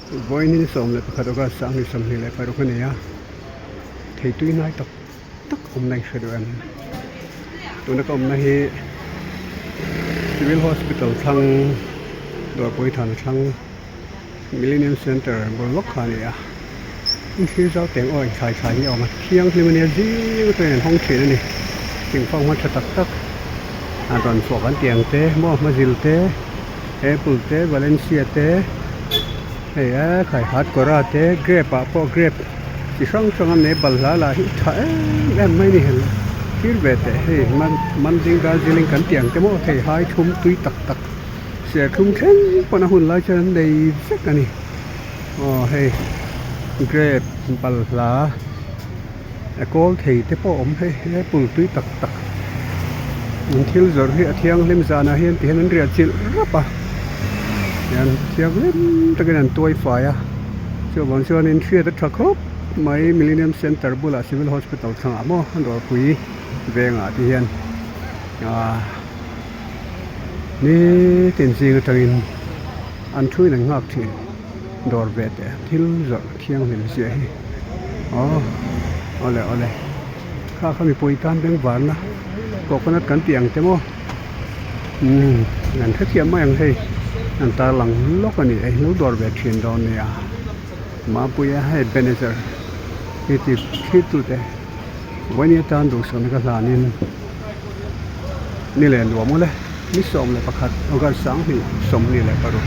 Boy ni som le pakhat oga sang ni som ni le paru khane ya thei tui nai tak tak om nai shadwan tuna kom na hi civil hospital thang dor poi than thang Millennium Center bolok khane ya in khi zau teng oi khai khai ni oma khiang limania ji ko nen hong the ni ting phong ma tak tak an ron so kan tiang te mo ma zil te apple te valencia te hey khai hat korate grape po grape ti sang sang ne balla la hi tha em mai ni hen kir bete hey man ding da jiling kan tiang te mo thei hai thum tui tak tak sia thum khen pona hun la chan dei sek ani oh hey grape balla ekol thei te po om hey apple tui tak tak mun thil zor hi athiang lim zana hian ti hen ria chil rapa yan thiang lim takan toy fire so bon so in thia ta thakop mai Millennium Center bula civil hospital thang amo andor pui venga ti hian ni tin sing tangin an thui na ngak thi dor bete thil zor thiang lim sia hi ole kha khami pui kan beng van na coconut kan tiang te mo ngan thakhiam ma yang hei an ta lang lok ani ai lu dor be thin don ne ya ma puya hai benezer iti khitu te wani tan du son ka lanin ni le lo mo le ni som le pakhat ogar sang hi som ni le paru